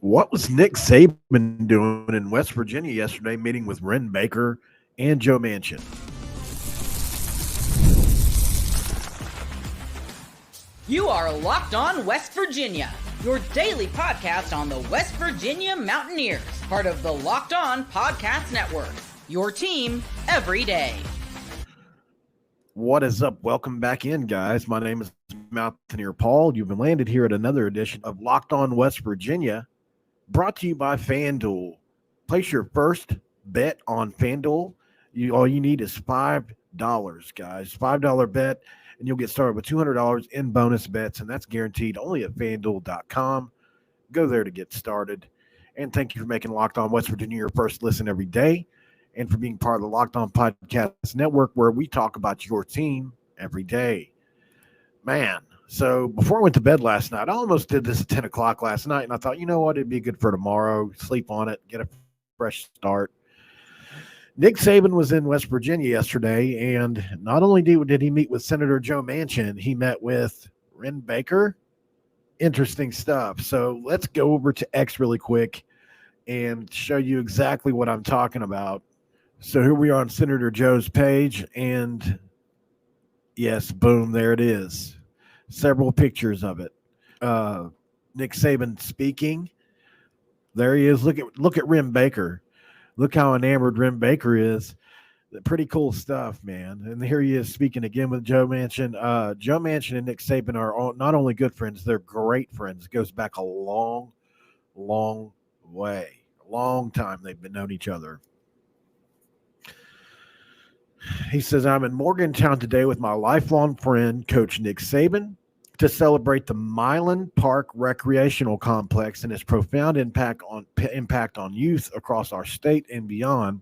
What was Nick Saban doing in West Virginia yesterday, meeting with Wren Baker and Joe Manchin? You are Locked On West Virginia, your daily podcast on the West Virginia Mountaineers, part of the Locked On Podcast Network, your team every day. What is up? Welcome back in, guys. My name is Mountaineer Paul. You've been landed here at another edition of Locked On West Virginia, brought to you by FanDuel. Place your first bet on FanDuel. All you need is $5, guys. $5 bet, and you'll get started with $200 in bonus bets, and that's guaranteed only at FanDuel.com. Go there to get started. And thank you for making Locked On West Virginia your first listen every day, and for being part of the Locked On Podcast Network, where we talk about your team every day. Man, so before I went to bed last night, I almost did this at 10 o'clock last night, and I thought, you know what, it'd be good for tomorrow, sleep on it, get a fresh start. Nick Saban was in West Virginia yesterday, and not only did he meet with Senator Joe Manchin, he met with Wren Baker. Interesting stuff. So let's go over to X really quick and show you exactly what I'm talking about. So here we are on Senator Joe's page, and yes, boom, there it is. Several pictures of it. Nick Saban speaking. There he is. Look at Wren Baker. Look how enamored Wren Baker is. Pretty cool stuff, man. And here he is speaking again with Joe Manchin. Joe Manchin and Nick Saban are not only good friends, they're great friends. It goes back a long, long way. A long time they've been known each other. He says, I'm in Morgantown today with my lifelong friend, Coach Nick Saban, to celebrate the Milan Park Recreational Complex and its profound impact on youth across our state and beyond.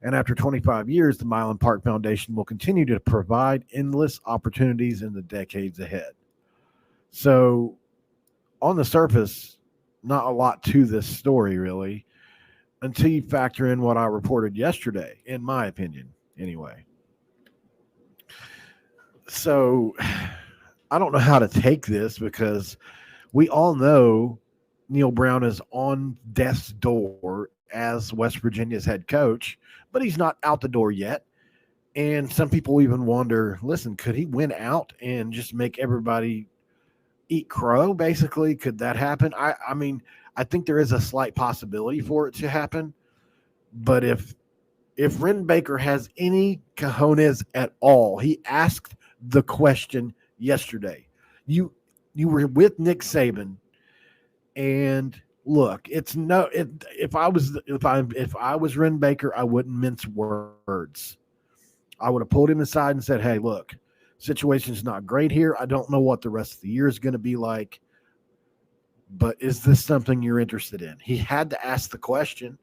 And after 25 years, the Milan Park Foundation will continue to provide endless opportunities in the decades ahead. So, on the surface, not a lot to this story, really, until you factor in what I reported yesterday, in my opinion. Anyway, so I don't know how to take this, because we all know Neil Brown is on death's door as West Virginia's head coach, but he's not out the door yet. And some people even wonder, listen, could he win out and just make everybody eat crow, basically? Could that happen? I mean, I think there is a slight possibility for it to happen, but if Wren Baker has any cojones at all, he asked the question yesterday. You were with Nick Saban, and look, if I was Wren Baker, I wouldn't mince words. I would have pulled him aside and said, "Hey, look, situation's not great here. I don't know what the rest of the year is going to be like, but is this something you're interested in?" He had to ask the question.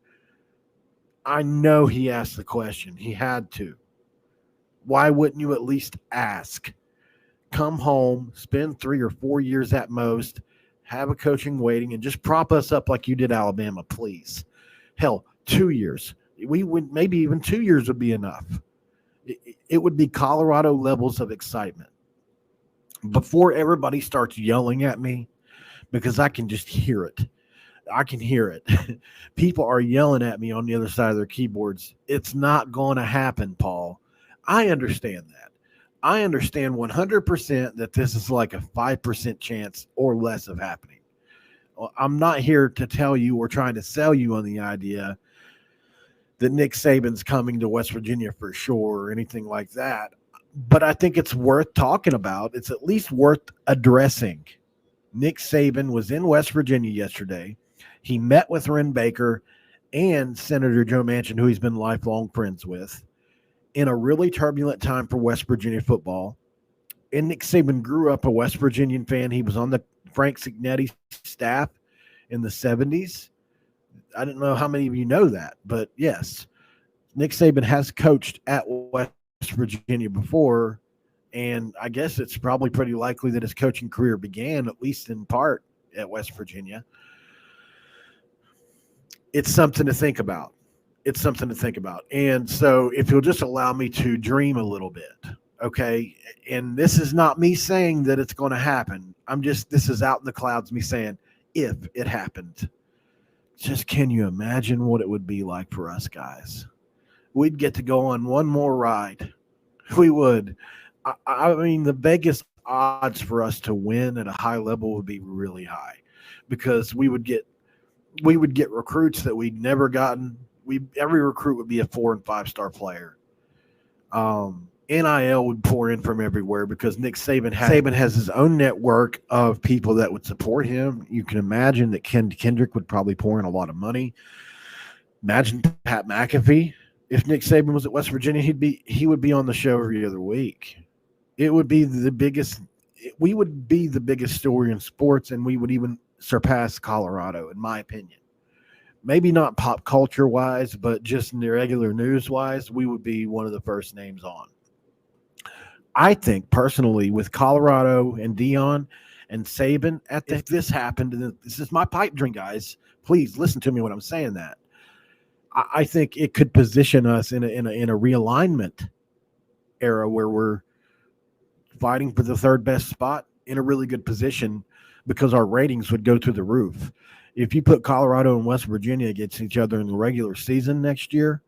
I know he asked the question. He had to. Why wouldn't you at least ask? Come home, spend 3 or 4 years at most, have a coaching waiting, and just prop us up like you did Alabama, please. Hell, 2 years. Maybe even 2 years would be enough. It would be Colorado levels of excitement. Before everybody starts yelling at me, because I can just hear it. I can hear it. People are yelling at me on the other side of their keyboards. It's not going to happen, Paul. I understand that. I understand 100% that this is like a 5% chance or less of happening. I'm not here to tell you or trying to sell you on the idea that Nick Saban's coming to West Virginia for sure or anything like that. But I think it's worth talking about. It's at least worth addressing. Nick Saban was in West Virginia yesterday. He met with Wren Baker and Senator Joe Manchin, who he's been lifelong friends with, in a really turbulent time for West Virginia football. And Nick Saban grew up a West Virginian fan. He was on the Frank Signetti staff in the 70s. I don't know how many of you know that, but yes, Nick Saban has coached at West Virginia before, and I guess it's probably pretty likely that his coaching career began, at least in part, at West Virginia. It's something to think about. And so if you'll just allow me to dream a little bit, okay? And this is not me saying that it's going to happen. This is out in the clouds, me saying, if it happened. Just can you imagine what it would be like for us guys? We'd get to go on one more ride. We would. I mean, the Vegas odds for us to win at a high level would be really high because we would get recruits that we'd never gotten. We Every recruit would be a 4 and 5 star player. NIL would pour in from everywhere because Nick Saban has his own network of people that would support him. You can imagine that Ken Kendrick would probably pour in a lot of money. Imagine Pat McAfee. If Nick Saban was at West Virginia, he would be on the show every other week. It would be the biggest. We would be the biggest story in sports, and we would even surpass Colorado, in my opinion. Maybe not pop culture wise, but just in the regular news wise, we would be one of the first names on. I think personally, with Colorado and Dion and Saban, if this happened, and this is my pipe dream, guys. Please listen to me when I'm saying that. I think it could position us in a realignment era where we're fighting for the third best spot in a really good position because our ratings would go through the roof. If you put Colorado and West Virginia against each other in the regular season next year,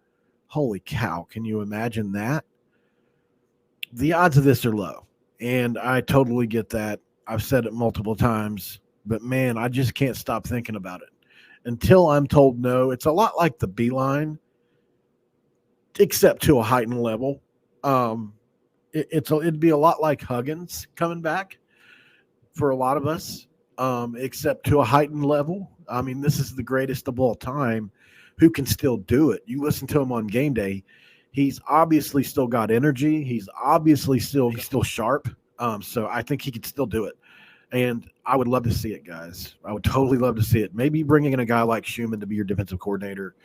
holy cow, can you imagine that? The odds of this are low, and I totally get that. I've said it multiple times, but man, I just can't stop thinking about it. Until I'm told no, it's a lot like the Beeline, except to a heightened level. It'd be a lot like Huggins coming back for a lot of us, except to a heightened level. I mean, this is the greatest of all time who can still do it. You listen to him on game day. He's obviously still got energy. He's still sharp. So I think he could still do it. And I would love to see it, guys. I would totally love to see it. Maybe bringing in a guy like Schumann to be your defensive coordinator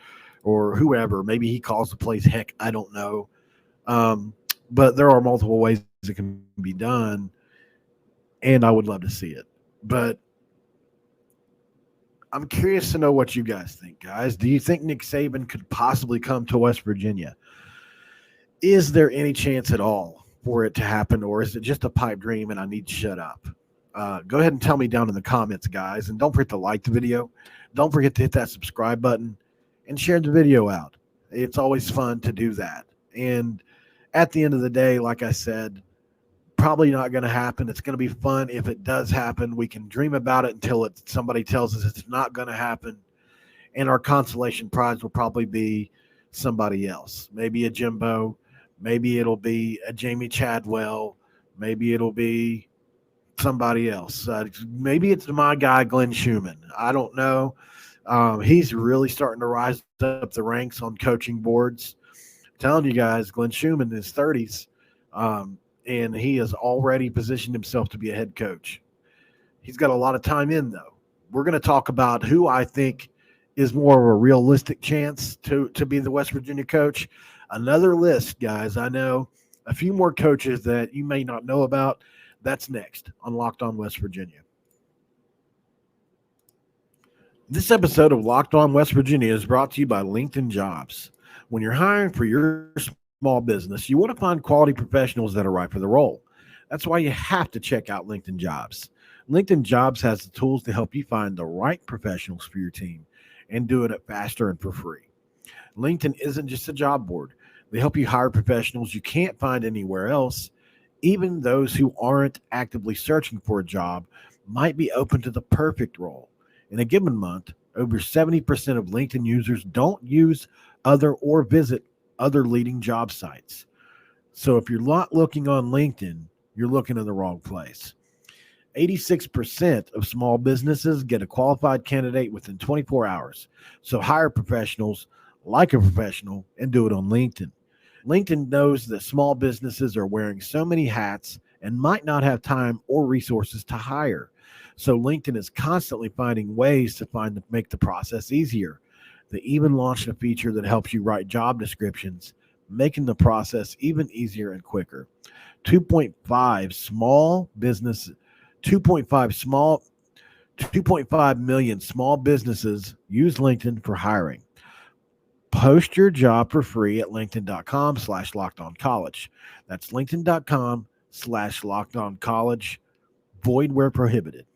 or whoever. Maybe he calls the plays. Heck, I don't know. But there are multiple ways it can be done, and I would love to see it. But I'm curious to know what you guys think, guys. Do you think Nick Saban could possibly come to West Virginia? Is there any chance at all for it to happen, or is it just a pipe dream and I need to shut up? Go ahead and tell me down in the comments, guys. And don't forget to like the video. Don't forget to hit that subscribe button and share the video out. It's always fun to do that. And at the end of the day, like I said, probably not going to happen. It's going to be fun if it does happen. We can dream about it until somebody tells us it's not going to happen. And our consolation prize will probably be somebody else. Maybe a Jimbo. Maybe it'll be a Jamie Chadwell. Maybe it'll be somebody else. Maybe it's my guy, Glenn Schumann. I don't know. He's really starting to rise up the ranks on coaching boards. I'm telling you guys, Glenn Schumann in his 30s, and he has already positioned himself to be a head coach. He's got a lot of time in, though. We're going to talk about who I think is more of a realistic chance to be the West Virginia coach. Another list, guys. I know a few more coaches that you may not know about. That's next on Locked On West Virginia. This episode of Locked On West Virginia is brought to you by LinkedIn Jobs. When you're hiring for your small business, you want to find quality professionals that are right for the role. That's why you have to check out LinkedIn Jobs. LinkedIn Jobs has the tools to help you find the right professionals for your team and do it faster and for free. LinkedIn isn't just a job board. They help you hire professionals you can't find anywhere else. Even those who aren't actively searching for a job might be open to the perfect role. In a given month, over 70% of LinkedIn users don't use or visit other leading job sites. So if you're not looking on LinkedIn, you're looking in the wrong place. 86% of small businesses get a qualified candidate within 24 hours. So hire professionals like a professional and do it on LinkedIn. LinkedIn knows that small businesses are wearing so many hats and might not have time or resources to hire. So LinkedIn is constantly finding ways to make the process easier. They even launched a feature that helps you write job descriptions, making the process even easier and quicker. 2.5 million small businesses use LinkedIn for hiring. Post your job for free at linkedin.com/lockedoncollege. That's linkedin.com/lockedoncollege. Void where prohibited.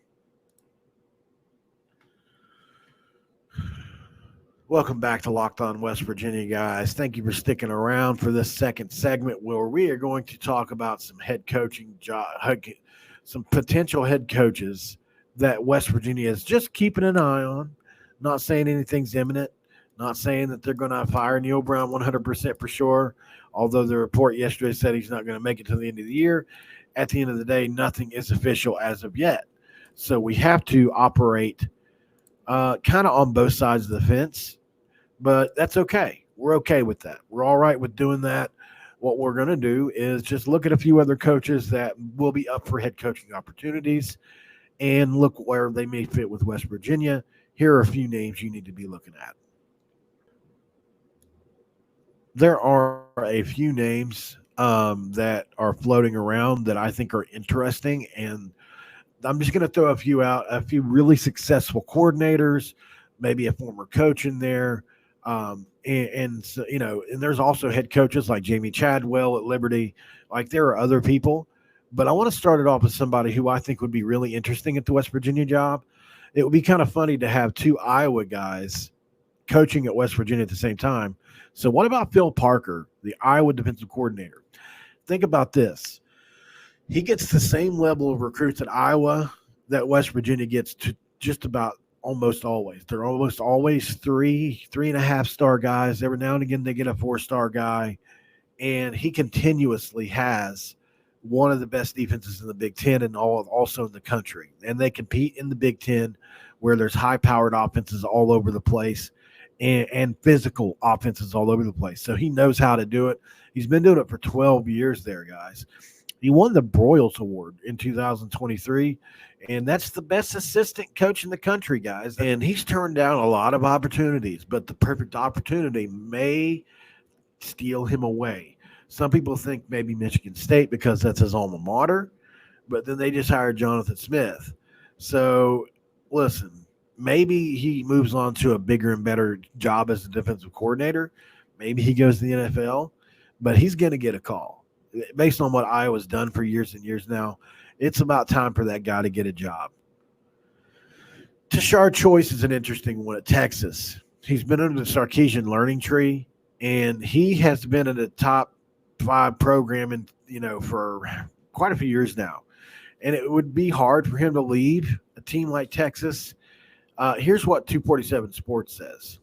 Welcome back to Locked On West Virginia, guys. Thank you for sticking around for this second segment where we are going to talk about some head coaching some potential head coaches that West Virginia is just keeping an eye on. Not saying anything's imminent. Not saying that they're going to fire Neil Brown 100% for sure. Although the report yesterday said he's not going to make it to the end of the year. At the end of the day, nothing is official as of yet. So we have to operate kind of on both sides of the fence. But that's okay. We're okay with that. We're all right with doing that. What we're going to do is just look at a few other coaches that will be up for head coaching opportunities and look where they may fit with West Virginia. Here are a few names you need to be looking at. There are a few names that are floating around that I think are interesting, and I'm just going to throw a few out, a few really successful coordinators, maybe a former coach in there. And so, and there's also head coaches like Jamie Chadwell at Liberty. Like there are other people, but I want to start it off with somebody who I think would be really interesting at the West Virginia job. It would be kind of funny to have two Iowa guys coaching at West Virginia at the same time. So what about Phil Parker, the Iowa defensive coordinator? Think about this. He gets the same level of recruits at Iowa that West Virginia gets to just about almost always. They're almost always 3.5 star guys. Every now and again, they get a 4-star guy. And he continuously has one of the best defenses in the Big Ten and also in the country. And they compete in the Big Ten where there's high-powered offenses all over the place and physical offenses all over the place. So he knows how to do it. He's been doing it for 12 years there, guys. He won the Broyles Award in 2023, and that's the best assistant coach in the country, guys. And he's turned down a lot of opportunities, but the perfect opportunity may steal him away. Some people think maybe Michigan State because that's his alma mater, but then they just hired Jonathan Smith. So, listen, maybe he moves on to a bigger and better job as a defensive coordinator. Maybe he goes to the NFL, but he's going to get a call. Based on what Iowa's done for years and years now, it's about time for that guy to get a job. Tashard Choice is an interesting one at Texas. He's been under the Sarkisian learning tree, and he has been in the top 5 program for quite a few years now. And it would be hard for him to leave a team like Texas. Here's what 247 Sports says.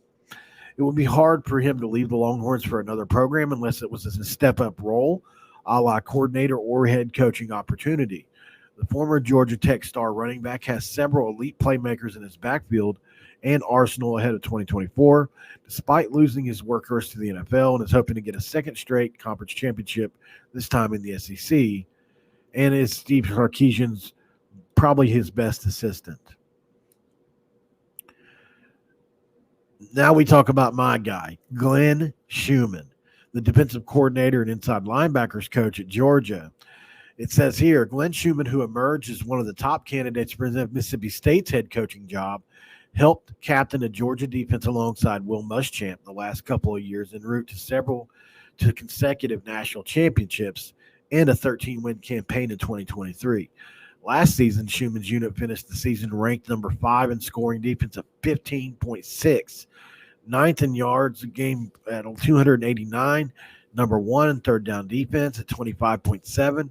It would be hard for him to leave the Longhorns for another program unless it was a step-up role, a la coordinator or head coaching opportunity. The former Georgia Tech star running back has several elite playmakers in his backfield and arsenal ahead of 2024, despite losing his workhorse to the NFL, and is hoping to get a second straight conference championship, this time in the SEC, and is Steve Sarkisian's probably his best assistant. Now we talk about my guy, Glenn Schumann, the defensive coordinator and inside linebackers coach at Georgia. It says here, Glenn Schumann, who emerged as one of the top candidates for Mississippi State's head coaching job, helped captain the Georgia defense alongside Will Muschamp the last couple of years en route to consecutive national championships and a 13-win campaign in 2023. Last season, Schumann's unit finished the season ranked number 5 in scoring defense at 15.6, ninth in yards a game at 289, number 1 in third down defense at 25.7.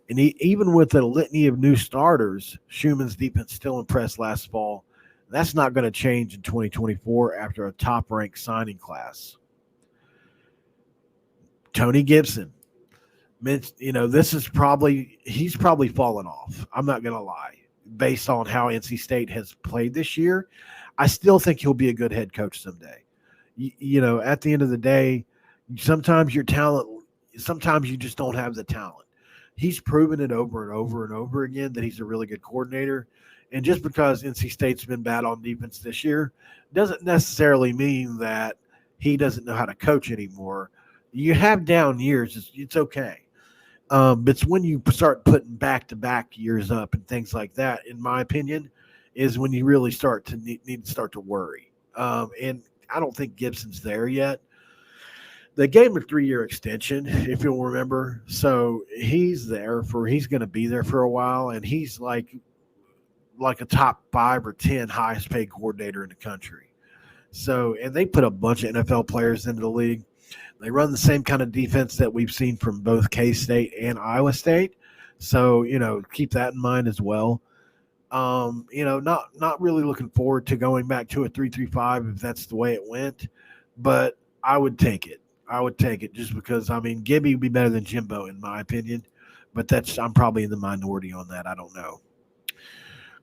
And even with a litany of new starters, Schumann's defense still impressed last fall. That's not going to change in 2024 after a top-ranked signing class. Tony Gibson. He's probably fallen off. I'm not going to lie. Based on how NC State has played this year, I still think he'll be a good head coach someday. At the end of the day, sometimes your talent, sometimes you just don't have the talent. He's proven it over and over and over again that he's a really good coordinator. And just because NC State's been bad on defense this year doesn't necessarily mean that he doesn't know how to coach anymore. You have down years, it's okay. But it's when you start putting back-to-back years up and things like that, in my opinion, is when you really start to need to start to worry. And I don't think Gibson's there yet. They gave him a 3-year extension, if you'll remember. So he's going to be there for a while, and he's like a top 5 or 10 highest paid coordinator in the country. So, and they put a bunch of NFL players into the league. They run the same kind of defense that we've seen from both K-State and Iowa State. So, keep that in mind as well. Not really looking forward to going back to a 3-3-5 if that's the way it went, but I would take it. I would take it just because Gibby would be better than Jimbo in my opinion, but I'm probably in the minority on that. I don't know.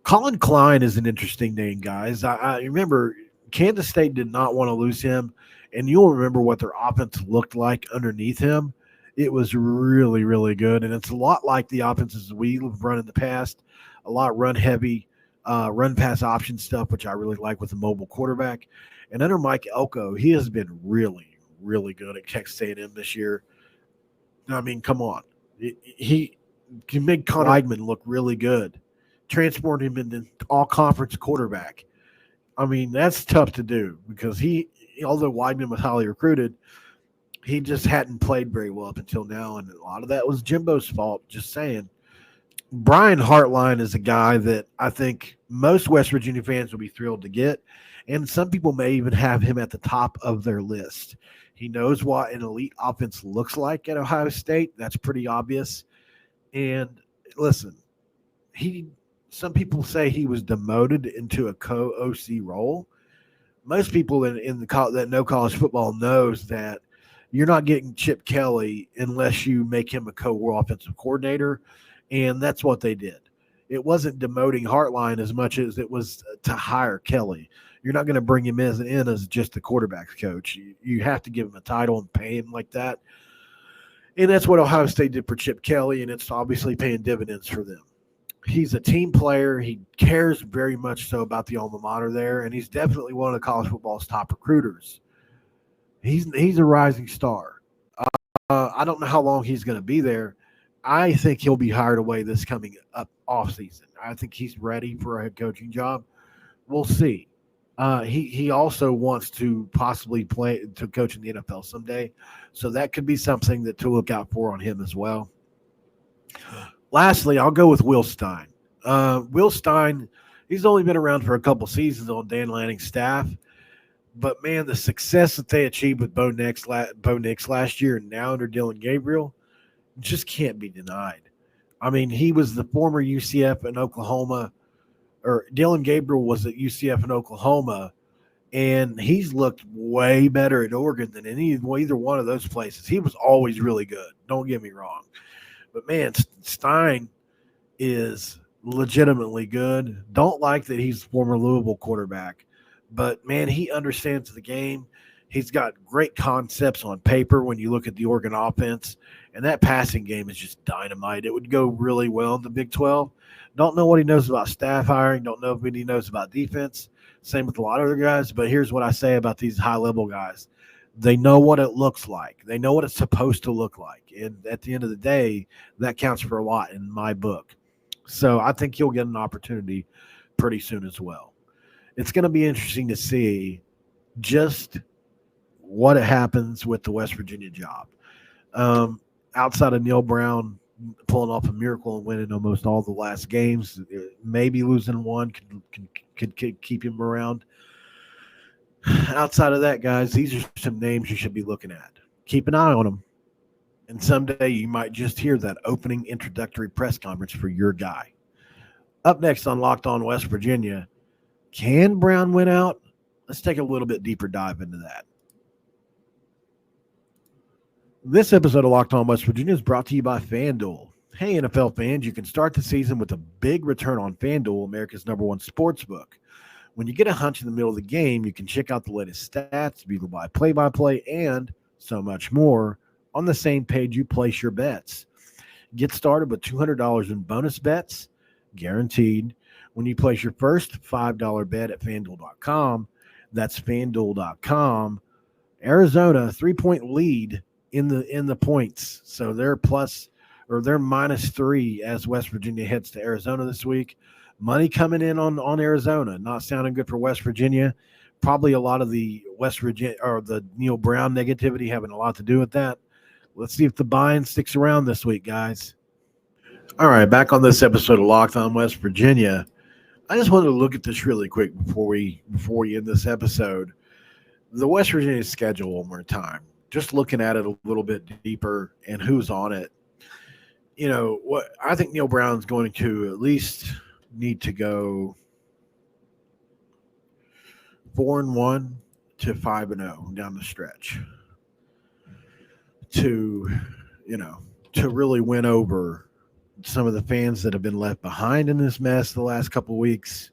Colin Klein is an interesting name, guys. I remember Kansas State did not want to lose him, and you'll remember what their offense looked like underneath him. It was really, really good, and it's a lot like the offenses we've run in the past. A lot run heavy, run pass option stuff, which I really like with a mobile quarterback. And under Mike Elko, he has been really, really good at Texas A&M this year. Come on. He can make Connor Weidman look really good, transport him into all-conference quarterback. That's tough to do because although Weidman was highly recruited, he just hadn't played very well up until now, and a lot of that was Jimbo's fault, just saying. Brian Hartline is a guy that I think most West Virginia fans will be thrilled to get, and some people may even have him at the top of their list. He knows what an elite offense looks like at Ohio State. That's pretty obvious. And listen, some people say he was demoted into a co-OC role. Most people that know college football knows that you're not getting Chip Kelly unless you make him a co-offensive coordinator. And that's what they did. It wasn't demoting Hartline as much as it was to hire Kelly. You're not going to bring him in as just the quarterback's coach. You have to give him a title and pay him like that. And that's what Ohio State did for Chip Kelly, and it's obviously paying dividends for them. He's a team player. He cares very much so about the alma mater there, and he's definitely one of the college football's top recruiters. He's a rising star. I don't know how long he's going to be there. I think he'll be hired away this coming up off season. I think he's ready for a head coaching job. We'll see. He also wants to possibly coach in the NFL someday, so that could be something to look out for on him as well. Lastly, I'll go with Will Stein. Will Stein, he's only been around for a couple seasons on Dan Lanning's staff, but man, the success that they achieved with Bo Nix last year and now under Dylan Gabriel just can't be denied. He was the former UCF in Oklahoma, or Dylan Gabriel was at UCF in Oklahoma, and he's looked way better at Oregon than either one of those places. He was always really good. Don't get me wrong. But, man, Stein is legitimately good. Don't like that he's former Louisville quarterback. But, man, he understands the game. He's got great concepts on paper when you look at the Oregon offense. And that passing game is just dynamite. It would go really well in the Big 12. Don't know what he knows about staff hiring. Don't know what he knows about defense. Same with a lot of other guys. But here's what I say about these high-level guys. They know what it looks like. They know what it's supposed to look like. And at the end of the day, that counts for a lot in my book. So I think he'll get an opportunity pretty soon as well. It's going to be interesting to see just what happens with the West Virginia job. Outside of Neil Brown pulling off a miracle and winning almost all the last games, maybe losing one could keep him around. Outside of that, guys, these are some names you should be looking at. Keep an eye on them. And someday you might just hear that opening introductory press conference for your guy. Up next on Locked On West Virginia, can Brown win out? Let's take a little bit deeper dive into that. This episode of Locked On West Virginia is brought to you by FanDuel. Hey, NFL fans, you can start the season with a big return on FanDuel, America's #1 sportsbook. When you get a hunch in the middle of the game, you can check out the latest stats, view by play-by-play, and so much more on the same page you place your bets. Get started with $200 in bonus bets, guaranteed, when you place your first $5 bet at FanDuel.com. That's FanDuel.com. Arizona, 3-point lead in the points. So they're -3 as West Virginia heads to Arizona this week. Money coming in on Arizona. Not sounding good for West Virginia. Probably a lot of the West Virginia or the Neil Brown negativity having a lot to do with that. Let's see if the buy-in sticks around this week, guys. All right, back on this episode of Locked On West Virginia. I just wanted to look at this really quick before we end this episode. the West Virginia schedule one more time, just looking at it a little bit deeper and who's on it. What I think Neil Brown's going to at least need to go 4-1 to 5-0 down the stretch to to really win over some of the fans that have been left behind in this mess the last couple of weeks,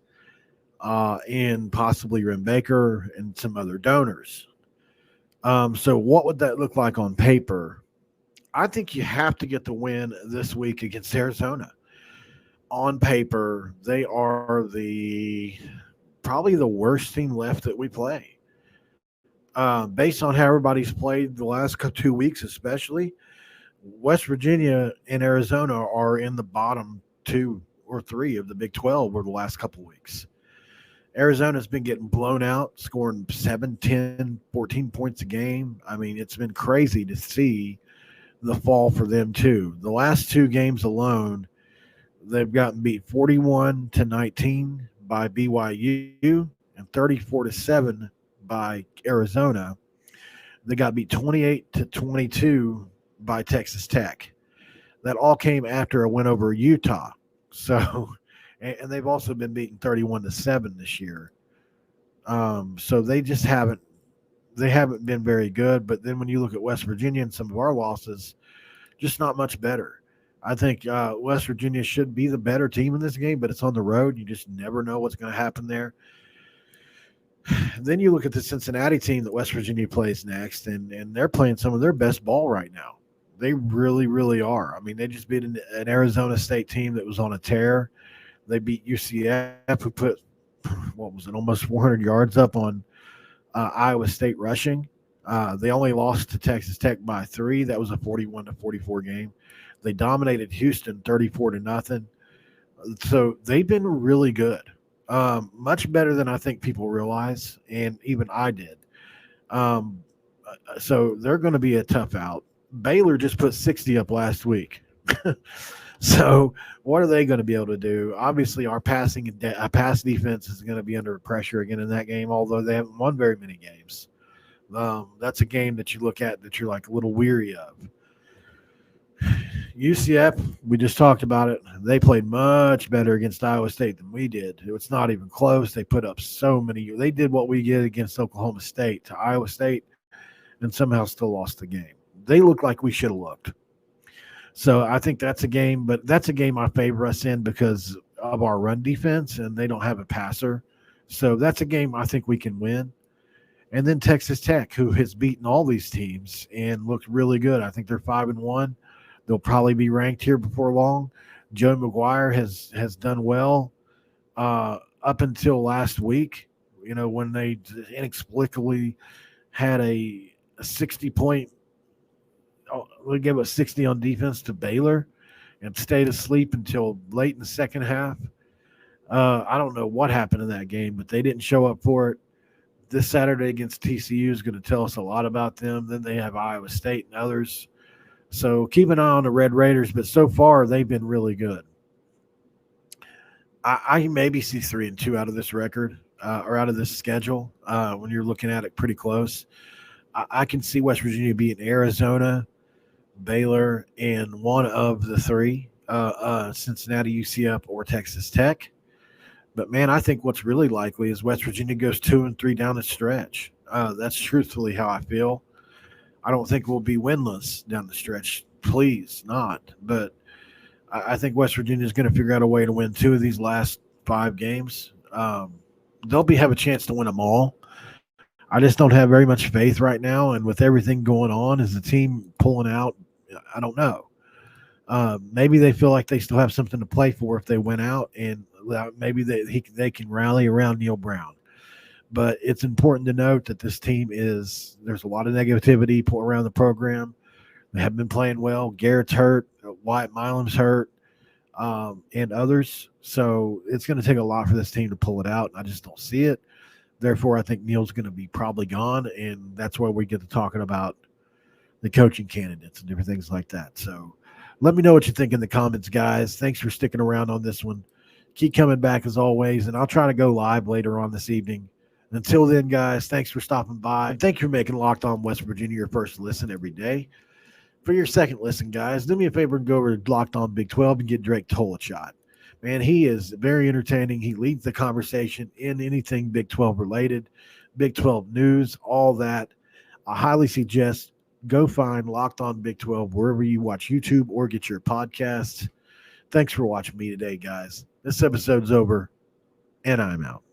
and possibly Wren Baker and some other donors. So what would that look like on paper? I think you have to get the win this week against Arizona. On paper, they are probably the worst team left that we play. Based on how everybody's played the last 2 weeks, especially, West Virginia and Arizona are in the bottom 2 or 3 of the Big 12 over the last couple of weeks. Arizona's been getting blown out, scoring 7, 10, 14 points a game. I mean, it's been crazy to see the fall for them too. The last 2 games alone, they've gotten beat 41-19 by BYU and 34-7 by Arizona. They got beat 28-22 by Texas Tech. That all came after a win over Utah. So, and they've also been beaten 31-7 this year. So they just haven't been very good. But then when you look at West Virginia and some of our losses, just not much better. I think West Virginia should be the better team in this game, but it's on the road. You just never know what's going to happen there. Then you look at the Cincinnati team that West Virginia plays next, and they're playing some of their best ball right now. They really, really are. I mean, they just beat an Arizona State team that was on a tear. They beat UCF, who put, almost 400 yards up on Iowa State rushing. They only lost to Texas Tech by 3. That was a 41-44 game. They dominated Houston 34-0. So they've been really good. Much better than I think people realize, and even I did. So they're going to be a tough out. Baylor just put 60 up last week. So what are they going to be able to do? Obviously, our pass defense is going to be under pressure again in that game, although they haven't won very many games. That's a game that you look at that you're like a little weary of. UCF, we just talked about it. They played much better against Iowa State than we did. It's not even close. They put up so many. They did what we did against Oklahoma State to Iowa State and somehow still lost the game. They look like we should have looked. So I think that's a game, but that's a game I favor us in because of our run defense, and they don't have a passer. So that's a game I think we can win. And then Texas Tech, who has beaten all these teams and looked really good. I think they're 5-1. They'll probably be ranked here before long. Joe McGuire has done well up until last week, when they inexplicably had a 60-point we gave a 60 on defense to Baylor and stayed asleep until late in the second half. I don't know what happened in that game, but they didn't show up for it. This Saturday against TCU is going to tell us a lot about them. Then they have Iowa State and others. So keep an eye on the Red Raiders, but so far they've been really good. I maybe see 3-2 out of this record or out of this schedule when you're looking at it pretty close. I can see West Virginia beating Arizona, Baylor, and one of the 3, Cincinnati, UCF, or Texas Tech. But, man, I think what's really likely is West Virginia goes 2-3 down the stretch. That's truthfully how I feel. I don't think we'll be winless down the stretch. Please not. But I think West Virginia is going to figure out a way to win 2 of these last 5 games. They'll have a chance to win them all. I just don't have very much faith right now. And with everything going on, is the team pulling out? I don't know. Maybe they feel like they still have something to play for if they win out, and maybe they can rally around Neil Brown. But it's important to note that this team there's a lot of negativity around the program. They haven't been playing well. Garrett's hurt. Wyatt Milam's hurt, and others. So it's going to take a lot for this team to pull it out. I just don't see it. Therefore, I think Neil's going to be probably gone, and that's where we get to talking about the coaching candidates and different things like that. So let me know what you think in the comments, guys. Thanks for sticking around on this one. Keep coming back as always, and I'll try to go live later on this evening Until then, guys, thanks for stopping by. And thank you for making Locked On West Virginia your first listen every day. For your second listen, guys, do me a favor and go over to Locked On Big 12 and get Drake Toll a shot. Man, he is very entertaining. He leads the conversation in anything Big 12 related, Big 12 news, all that. I highly suggest go find Locked On Big 12 wherever you watch YouTube or get your podcasts. Thanks for watching me today, guys. This episode's over, and I'm out.